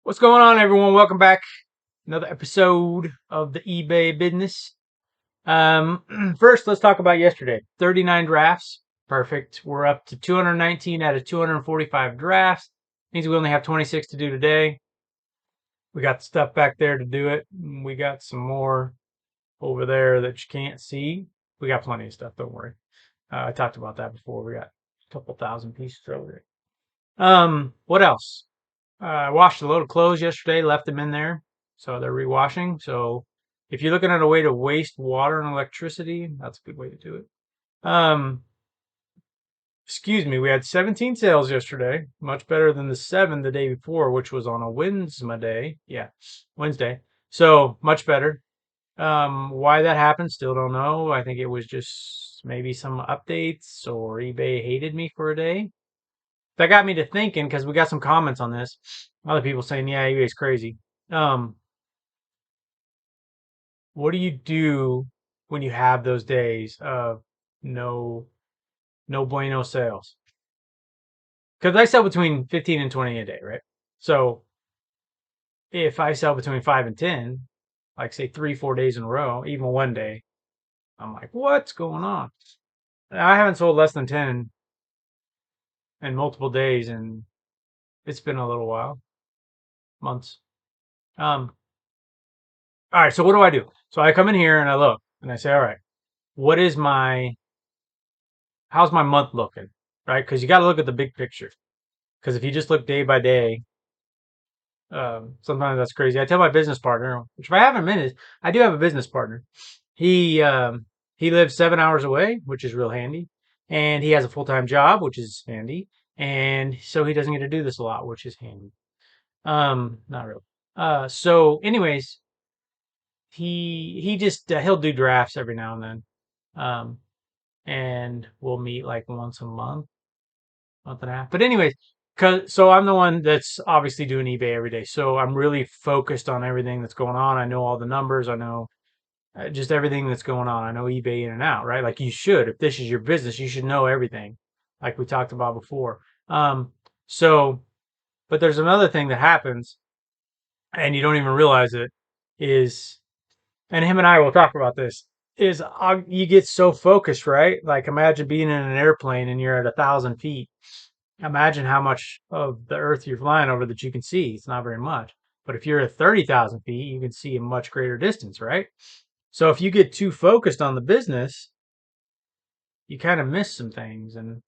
What's going on, everyone? Welcome back. Another episode of the eBay business. First, let's talk about yesterday. 39 drafts. Perfect. We're up to 219 out of 245 drafts. Means we only have 26 to do today. We got the stuff back there to do it. We got some more over there that you can't see. We got plenty of stuff. Don't worry. I talked about that before. We got a couple thousand pieces over there. What else? I washed a load of clothes yesterday, left them in there, so they're rewashing. So if you're looking at a way to waste water and electricity, that's a good way to do it. Um, Excuse me, we had 17 sales yesterday, much better than the 7 the day before, which was on a Wednesday. Yeah, Wednesday. So much better. Why that happened, still don't know. I think it was just maybe some updates or eBay hated me for a day. That got me to thinking because we got some comments on this. Other people saying, "Yeah, eBay's crazy." Um, what do you do when you have those days of no no bueno sales? Because I sell between 15 and 20 a day, right? So if I sell between 5 and 10, like say 3, 4 days in a row, even one day, I'm like, what's going on? I haven't sold less than 10 in multiple days, and it's been a little while, months. Um, all right, so what do I do? So I come in here and I look and I say, all right, what is how's my month looking? Right? Because you got to look at the big picture. Because if you just look day by day, sometimes that's crazy. I tell my business partner, which if I haven't mentioned, I do have a business partner. He um, he lives 7 hours away, which is real handy, and he has a full time job, which is handy, and so he doesn't get to do this a lot, which is handy. Not really. Anyways, he just he'll do drafts every now and then, and we'll meet like once a month and a half. But anyways, so I'm the one that's obviously doing eBay every day. So I'm really focused on everything that's going on. I know all the numbers. I know just everything that's going on. I know eBay in and out, right? Like you should. If this is your business, you should know everything, like we talked about before. Um, so, but there's another thing that happens, and you don't even realize it, is, and him and I will talk about this. Is you get so focused, right? Like imagine being in an airplane and you're at 1,000 feet. Imagine how much of the earth you're flying over that you can see. It's not very much. But if you're at 30,000 feet, you can see a much greater distance, right? So if you get too focused on the business, you kind of miss some things and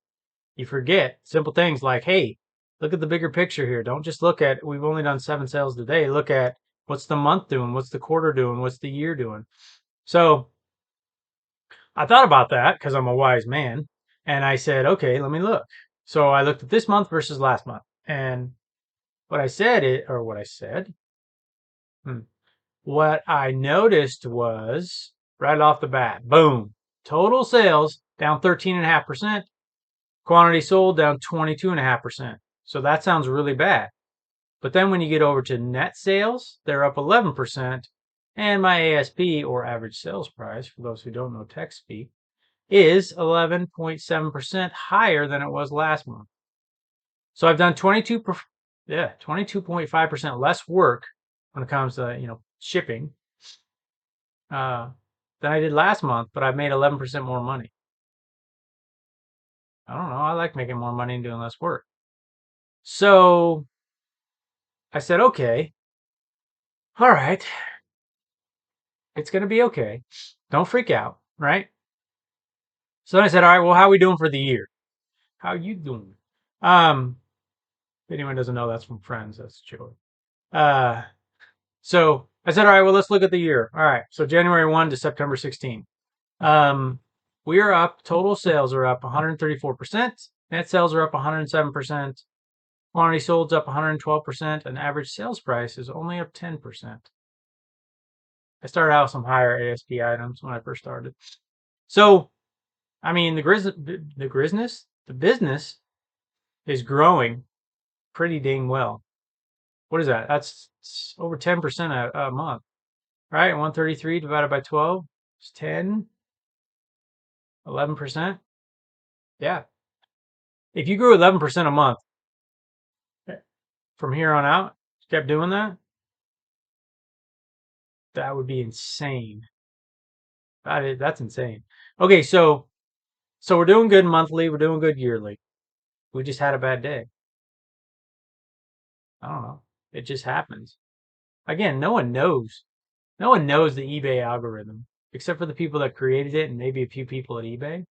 you forget simple things like, hey, look at the bigger picture here. Don't just look at, we've only done 7 sales today. Look at what's the month doing? What's the quarter doing? What's the year doing? So I thought about that because I'm a wise man. And I said, okay, let me look. So I looked at this month versus last month. And what I said, hmm, what I noticed was right off the bat, boom, total sales down 13.5%, quantity sold down 22.5%. So that sounds really bad. But then when you get over to net sales, they're up 11%. And my ASP, or average sales price, for those who don't know tech speak, is 11.7% higher than it was last month. So I've done 22.5% less work when it comes to, shipping, uh, than I did last month, but I've made 11% more money. I don't know. I like making more money and doing less work. So I said, okay, all right, it's going to be okay. Don't freak out, right? So then I said, all right, well, how are we doing for the year? How are you doing? Um, if anyone doesn't know, that's from Friends. That's a joke. Uh, so I said, all right, well, let's look at the year. All right. So January 1 to September 16. Um, we are up. Total sales are up 134%. Net sales are up 107%. Quantity sold up 112%. And average sales price is only up 10%. I started out with some higher ASP items when I first started. So, I mean, the business is growing pretty dang well. What is that? That's over 10% a month, right? 133 divided by 12 is 10, 11%. Yeah. If you grew 11% a month from here on out, Kept doing that? That would be insane. That's insane. Okay, so we're doing good monthly, we're doing good yearly. We just had a bad day. I don't know. It just happens. Again, no one knows. No one knows the eBay algorithm except for the people that created it and maybe a few people at eBay.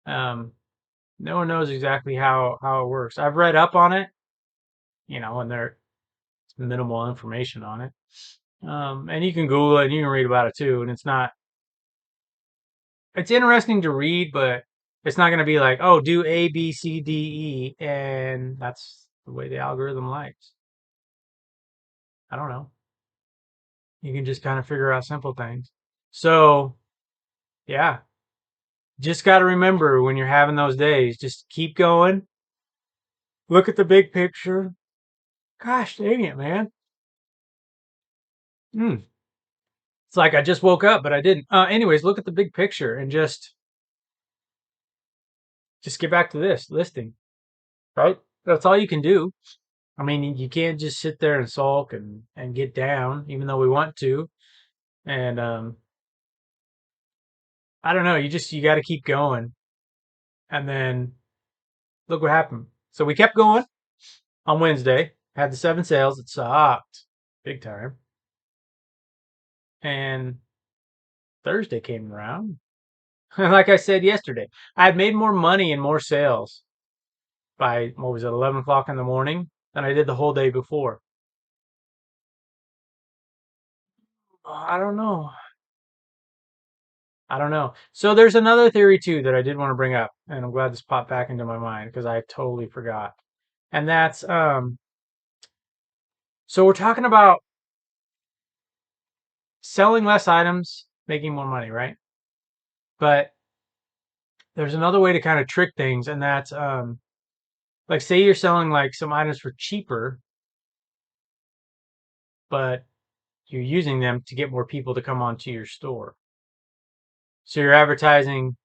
Um, no one knows exactly how it works. I've read up on it, and there's minimal information on it. And you can Google it and you can read about it too. And it's interesting to read, but it's not going to be like, oh, do A, B, C, D, E, and that's the way the algorithm likes. I don't know. You can just kind of figure out simple things. So, yeah, just got to remember when you're having those days, just keep going. Look at the big picture. Gosh dang it, man. Mm. It's like I just woke up, but I didn't. Anyways, look at the big picture and just get back to this listing, right? That's all you can do. I mean, you can't just sit there and sulk and get down, even though we want to. And I don't know. You got to keep going. And then look what happened. So we kept going on Wednesday. Had the 7 sales. It sucked big time. And Thursday came around. And like I said yesterday, I had made more money and more sales by what was it, 11 o'clock in the morning than I did the whole day before. I don't know. I don't know. So there's another theory too that I did want to bring up, and I'm glad this popped back into my mind because I totally forgot. And that's so we're talking about selling less items, making more money, right? But there's another way to kind of trick things, and that's like say you're selling like some items for cheaper, but you're using them to get more people to come onto your store. So you're advertising,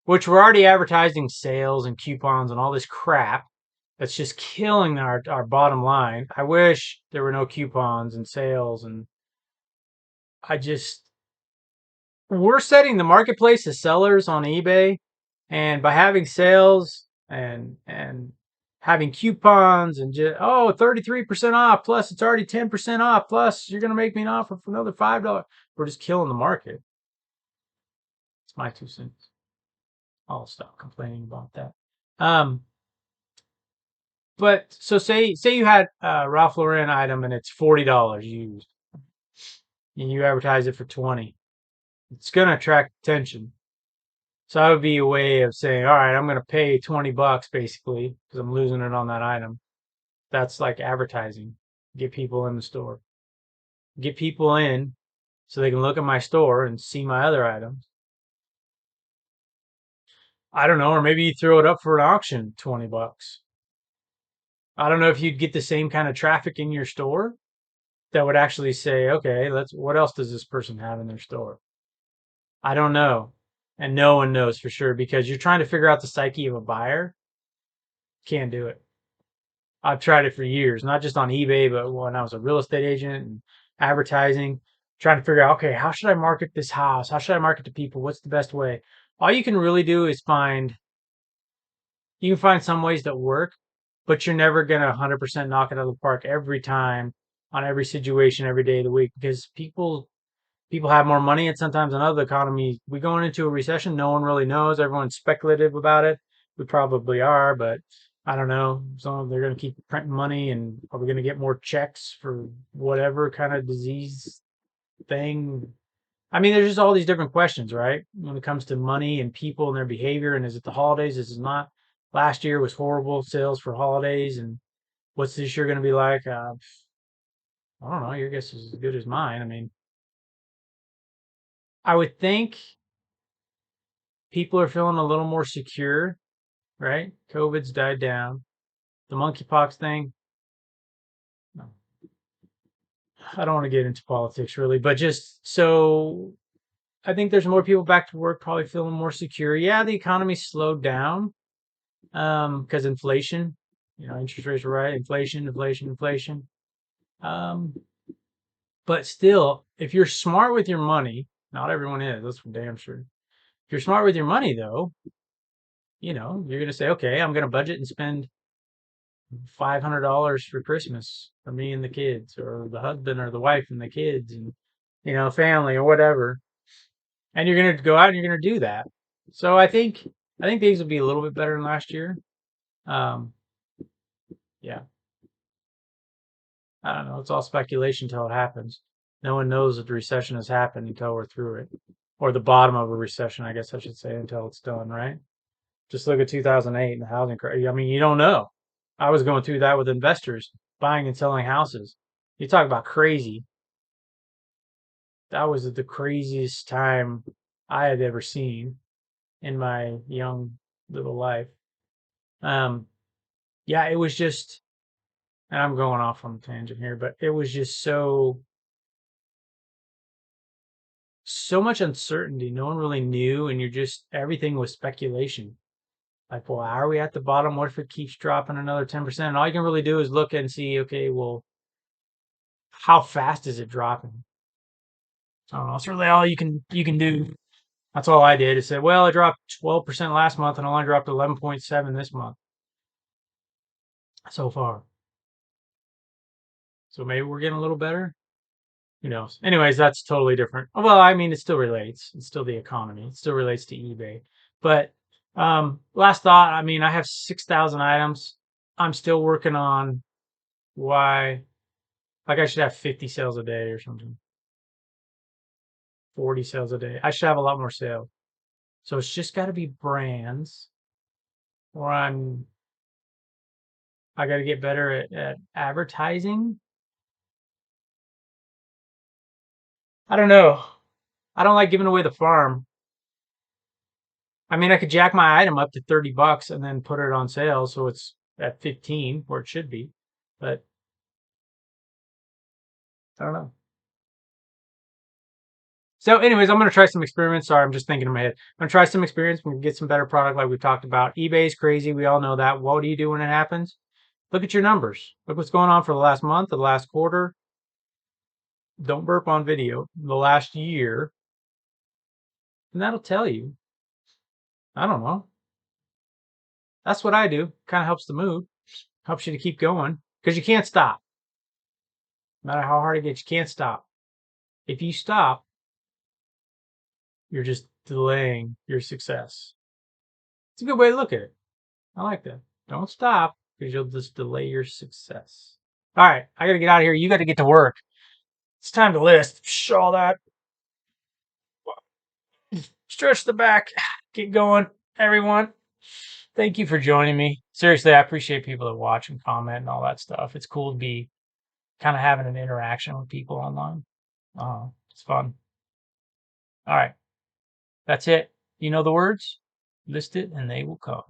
which we're already advertising sales and coupons and all this crap that's just killing our bottom line. I wish there were no coupons and sales, and I just we're setting the marketplace as sellers on eBay, and by having sales and having coupons and just 33% off plus it's already 10% off plus you're gonna make me an offer for another $5. We're just killing the market. It's my 2 cents. I'll stop complaining about that. Um, but so say you had a Ralph Lauren item and it's $40 used, and you advertise it for 20. It's gonna attract attention. So that would be a way of saying, all right, I'm gonna pay $20 basically because I'm losing it on that item. That's like advertising. Get people in the store. Get people in so they can look at my store and see my other items. I don't know, or maybe you throw it up for an auction, $20. I don't know if you'd get the same kind of traffic in your store that would actually say, okay, what else does this person have in their store? I don't know. And no one knows for sure because you're trying to figure out the psyche of a buyer. Can't do it. I've tried it for years, not just on eBay, but when I was a real estate agent and advertising, trying to figure out, okay, how should I market this house? How should I market to people? What's the best way? All you can really do is you can find some ways that work, but you're never going to 100% knock it out of the park every time on every situation every day of the week because people have more money and sometimes another economy we going into a recession no one really knows, everyone's speculative about it. We probably are, but I don't know, so they're going to keep printing money, and are we going to get more checks for whatever kind of disease thing? I mean, there's just all these different questions, right, when it comes to money and people and their behavior. And is it the holidays, is it not? Last year was horrible sales for holidays, and what's this year going to be like? I don't know, your guess is as good as mine. I mean, I would think people are feeling a little more secure, right? COVID's died down. The monkeypox thing, no, I don't want to get into politics really, but just so I think there's more people back to work, probably feeling more secure. Yeah, the economy slowed down because inflation, interest rates were right. Inflation. Um, but still, if you're smart with your money, not everyone is, that's for damn sure. If you're smart with your money, though, you're going to say, okay, I'm going to budget and spend $500 for Christmas for me and the kids, or the husband or the wife and the kids, and family or whatever. And you're going to go out and you're going to do that. So I think these will be a little bit better than last year. Um, yeah, I don't know. It's all speculation until it happens. No one knows that the recession has happened until we're through it, or the bottom of a recession, I guess I should say, until it's done. Right? Just look at 2008 and the housing crisis. I mean, you don't know. I was going through that with investors buying and selling houses. You talk about crazy. That was the craziest time I had ever seen in my young little life. Um, yeah, it was just, and I'm going off on a tangent here, but it was just so much uncertainty. No one really knew, and everything was speculation. Like, well, are we at the bottom? What if it keeps dropping another 10%? And all you can really do is look and see, okay, well, how fast is it dropping? I don't know. That's really all you can do. That's all I did. Is say, well, it dropped 12% last month, and it only dropped 11.7 this month so far. So maybe we're getting a little better. Who knows? Anyways, that's totally different. Well, I mean, it still relates. It's still the economy. It still relates to eBay. But last thought. I mean, I have 6,000 items. I'm still working on why. Like, I should have 50 sales a day or something. 40 sales a day. I should have a lot more sales. So it's just got to be brands where I got to get better at advertising. I don't know. I don't like giving away the farm. I mean, I could jack my item up to $30 and then put it on sale so it's at 15 where it should be. But I don't know. So, anyways, I'm going to try some experiments. Sorry, I'm just thinking in my head. I'm going to try some experiments. We're going to get some better product like we talked about. eBay's crazy. We all know that. What do you do when it happens? Look at your numbers. Look what's going on for the last month, the last quarter. Don't burp on video. The last year. And that'll tell you. I don't know. That's what I do. Kind of helps the mood. Helps you to keep going. Because you can't stop. No matter how hard it gets, you can't stop. If you stop, you're just delaying your success. It's a good way to look at it. I like that. Don't stop because you'll just delay your success. All right, I got to get out of here. You got to get to work. It's time to list. All that. Stretch the back. Get going, everyone. Thank you for joining me. Seriously, I appreciate people that watch and comment and all that stuff. It's cool to be kind of having an interaction with people online. It's fun. All right, that's it. You know the words. List it and they will come.